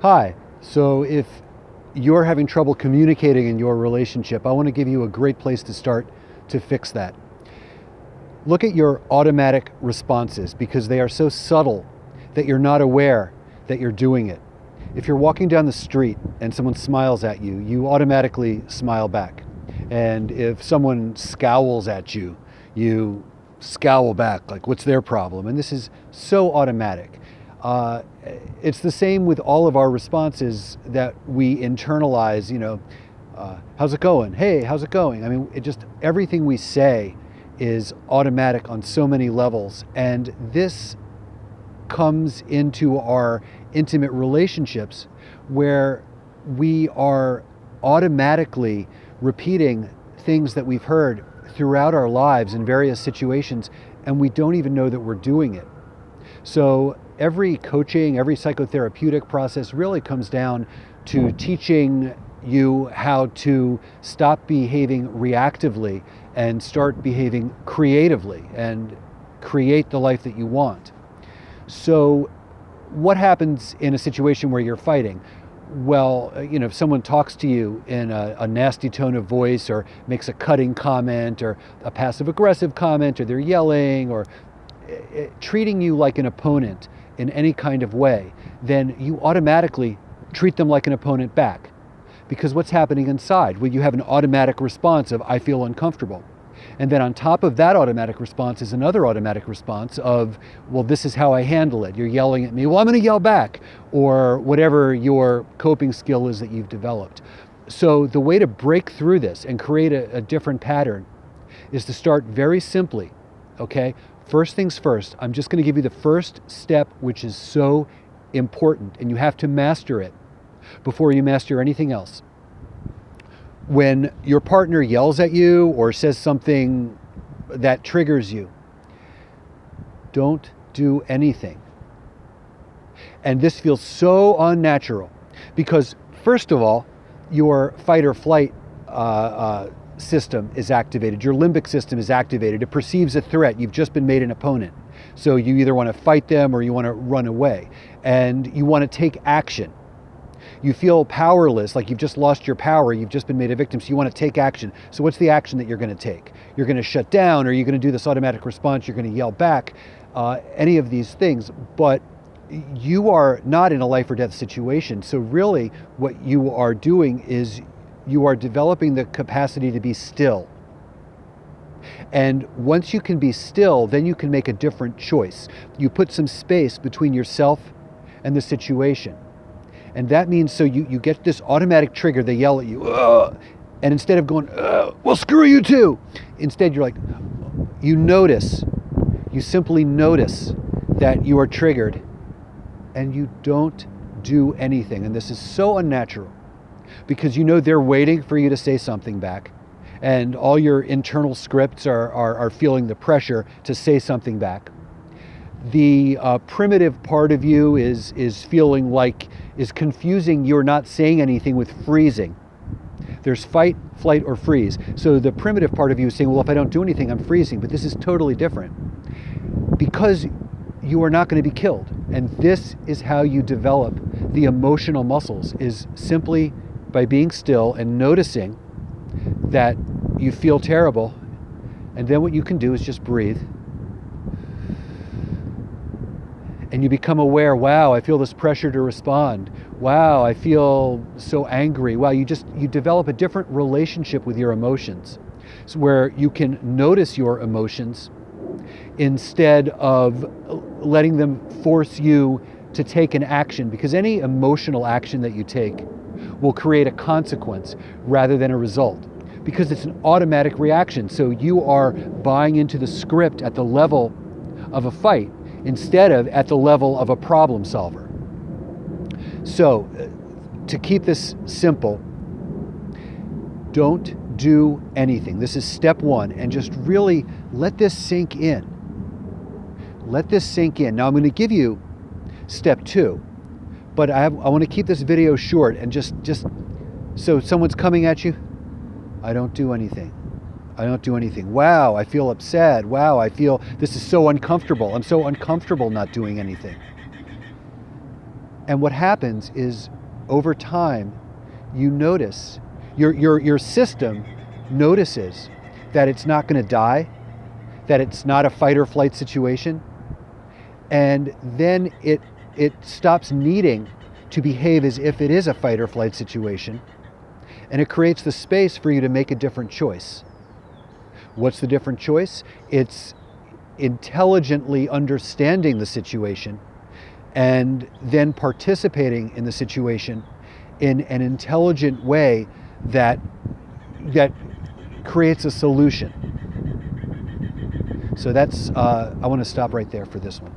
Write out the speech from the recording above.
Hi. So if you're having trouble communicating in your relationship, I want to give you a great place to start to fix that. Look at your automatic responses because they are so subtle that you're not aware that you're doing it. If you're walking down the street and someone smiles at you, you automatically smile back. And if someone scowls at you, you scowl back, like, what's their problem? And this is so automatic. Uh, it's the same with all of our responses that we internalize, how's it going? Hey, how's it going? I mean, everything we say is automatic on so many levels. And this comes into our intimate relationships where we are automatically repeating things that we've heard throughout our lives in various situations, and we don't even know that we're doing it. So every coaching, every psychotherapeutic process really comes down to teaching you how to stop behaving reactively and start behaving creatively and create the life that you want. So what happens in a situation where you're fighting? Well, if someone talks to you in a nasty tone of voice or makes a cutting comment or a passive aggressive comment, or they're yelling or treating you like an opponent in any kind of way, then you automatically treat them like an opponent back. Because what's happening inside? Well, you have an automatic response of, I feel uncomfortable. And then on top of that automatic response is another automatic response of, well, this is how I handle it. You're yelling at me. Well, I'm going to yell back, or whatever your coping skill is that you've developed. So the way to break through this and create a different pattern is to start very simply, okay? First things first, I'm just going to give you the first step, which is so important, and you have to master it before you master anything else. When your partner yells at you or says something that triggers you, don't do anything. And this feels so unnatural because, first of all, your fight or flight system is activated. Your limbic system is activated. It perceives a threat. You've just been made an opponent. So you either want to fight them or you want to run away. And you want to take action. You feel powerless, like you've just lost your power, you've just been made a victim, so you want to take action. So what's the action that you're going to take? You're going to shut down, or you're going to do this automatic response, you're going to yell back, any of these things. But you are not in a life or death situation. So really what you are doing is you are developing the capacity to be still. And once you can be still, then you can make a different choice. You put some space between yourself and the situation. And that means, so you get this automatic trigger, they yell at you, ugh, and instead of going, well, screw you too, instead you're like, you simply notice that you are triggered, and you don't do anything. And this is so unnatural, because they're waiting for you to say something back, and all your internal scripts are feeling the pressure to say something back. The primitive part of you is feeling like, is confusing you're not saying anything with freezing. There's fight, flight, or freeze. So the primitive part of you is saying, well, if I don't do anything, I'm freezing. But this is totally different because you are not going to be killed. And this is how you develop the emotional muscles, is simply by being still and noticing that you feel terrible. And then what you can do is just breathe. And you become aware, wow, I feel this pressure to respond. Wow, I feel so angry. Wow, you develop a different relationship with your emotions. So where you can notice your emotions instead of letting them force you to take an action, because any emotional action that you take will create a consequence rather than a result, because it's an automatic reaction. So you are buying into the script at the level of a fight instead of at the level of a problem solver. So, to keep this simple, don't do anything. This is step one, and just really let this sink in. Let this sink in. Now I'm going to give you step two, but I want to keep this video short, and just so someone's coming at you, I don't do anything. I don't do anything. Wow, I feel upset. Wow, I feel this is so uncomfortable. I'm so uncomfortable not doing anything. And what happens is, over time, you notice, your system notices that it's not going to die, that it's not a fight or flight situation, and then it stops needing to behave as if it is a fight or flight situation, and it creates the space for you to make a different choice. What's the different choice? It's intelligently understanding the situation and then participating in the situation in an intelligent way that creates a solution. So that's, I want to stop right there for this one.